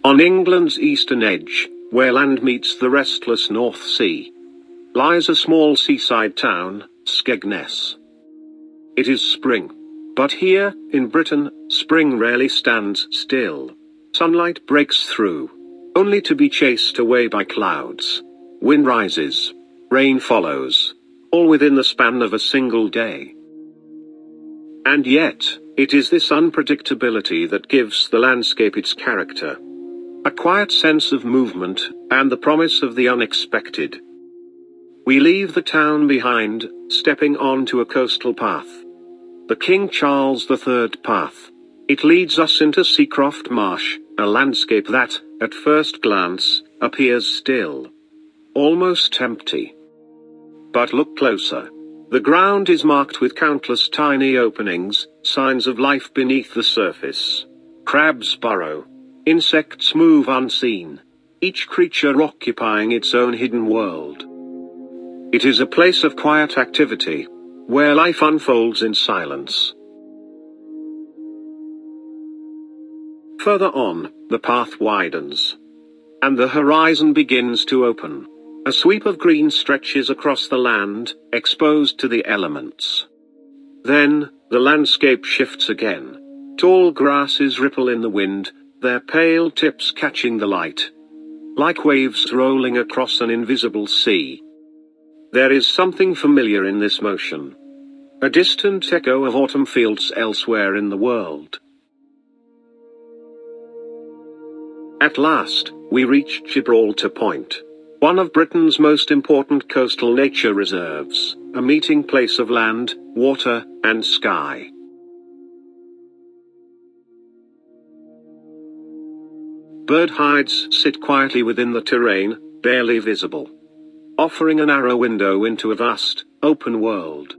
On England's eastern edge, where land meets the restless North Sea, lies a small seaside town, Skegness. It is spring. But here, in Britain, spring rarely stands still. Sunlight breaks through, only to be chased away by clouds. Wind rises, rain follows, all within the span of a single day. And yet, it is this unpredictability that gives the landscape its character. A quiet sense of movement, and the promise of the unexpected. We leave the town behind, stepping onto a coastal path. The King Charles III path. It leads us into Seacroft Marsh, a landscape that, at first glance, appears still. Almost empty. But look closer. The ground is marked with countless tiny openings, signs of life beneath the surface. Crabs burrow. Insects move unseen. Each creature occupying its own hidden world. It is a place of quiet activity, where life unfolds in silence. Further on, the path widens. And the horizon begins to open. A sweep of green stretches across the land, exposed to the elements. Then, the landscape shifts again. Tall grasses ripple in the wind, their pale tips catching the light. Like waves rolling across an invisible sea. There is something familiar in this motion. A distant echo of autumn fields elsewhere in the world. At last, we reach Gibraltar Point. One of Britain's most important coastal nature reserves, a meeting place of land, water, and sky. Bird hides sit quietly within the terrain, barely visible. Offering a narrow window into a vast, open world.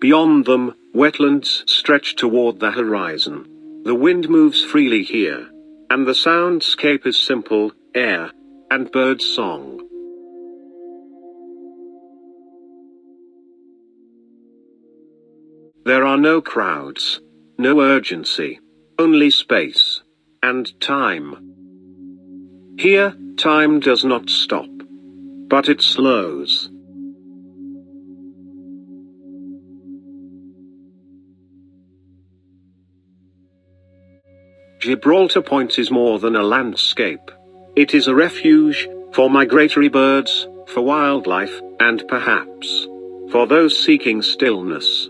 Beyond them, wetlands stretch toward the horizon. The wind moves freely here. And the soundscape is simple, air, and bird song. There are no crowds, no urgency, only space, and time. Here, time does not stop, but it slows. Gibraltar Point is more than a landscape. It is a refuge, for migratory birds, for wildlife, and perhaps, for those seeking stillness.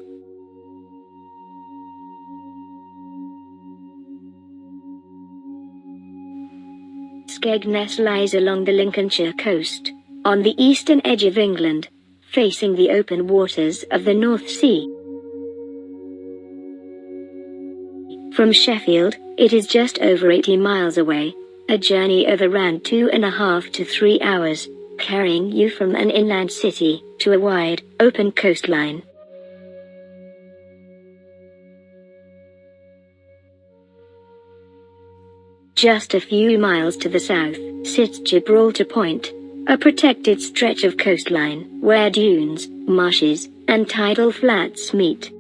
Skegness lies along the Lincolnshire coast, on the eastern edge of England, facing the open waters of the North Sea. From Sheffield, it is just over 80 miles away, a journey of around 2.5 to 3 hours, carrying you from an inland city to a wide, open coastline. Just a few miles to the south, sits Gibraltar Point, a protected stretch of coastline, where dunes, marshes, and tidal flats meet.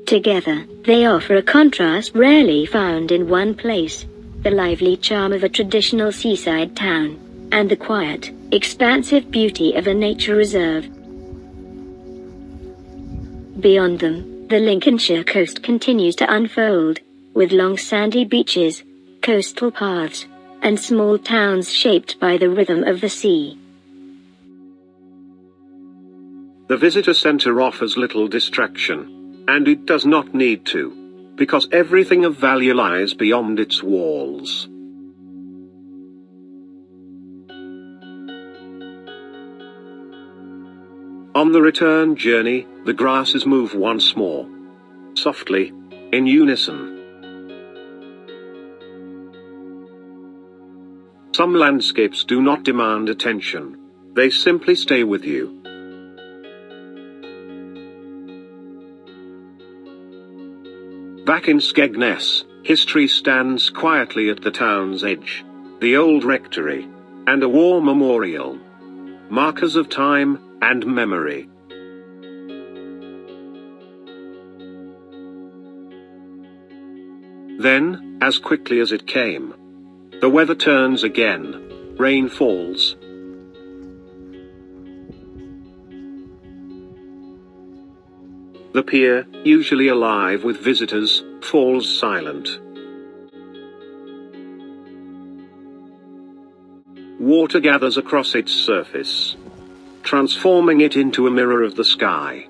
Together, they offer a contrast rarely found in one place, the lively charm of a traditional seaside town, and the quiet, expansive beauty of a nature reserve. Beyond them, the Lincolnshire coast continues to unfold, with long sandy beaches, coastal paths, and small towns shaped by the rhythm of the sea. The visitor center offers little distraction. And it does not need to, because everything of value lies beyond its walls. On the return journey, the grasses move once more. Softly, in unison. Some landscapes do not demand attention. They simply stay with you. Back in Skegness, history stands quietly at the town's edge. The old rectory, and a war memorial. Markers of time and memory. Then, as quickly as it came, the weather turns again. Rain falls. The pier, usually alive with visitors, falls silent. Water gathers across its surface, transforming it into a mirror of the sky.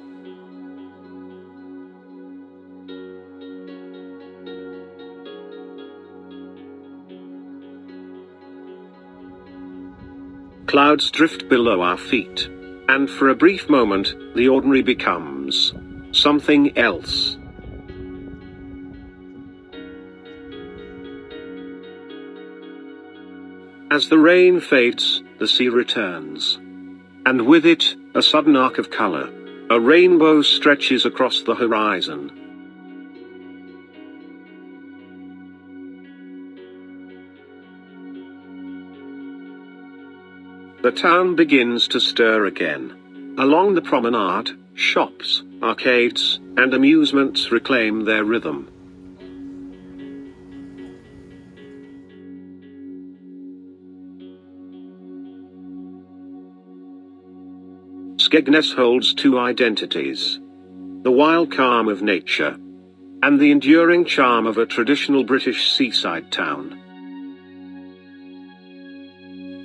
Clouds drift below our feet, and for a brief moment, the ordinary becomes something else. As the rain fades, the sea returns. And with it, a sudden arc of color. A rainbow stretches across the horizon. The town begins to stir again. Along the promenade, shops, arcades, and amusements reclaim their rhythm. Skegness holds two identities: the wild calm of nature, and the enduring charm of a traditional British seaside town.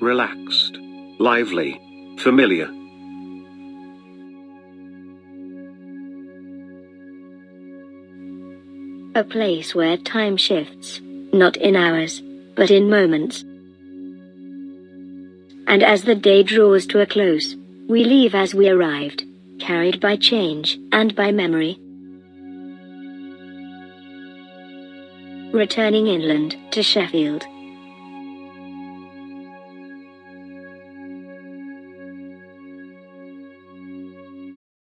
Relaxed, lively, familiar. A place where time shifts, not in hours, but in moments. And as the day draws to a close, we leave as we arrived, carried by change and by memory. Returning inland to Sheffield.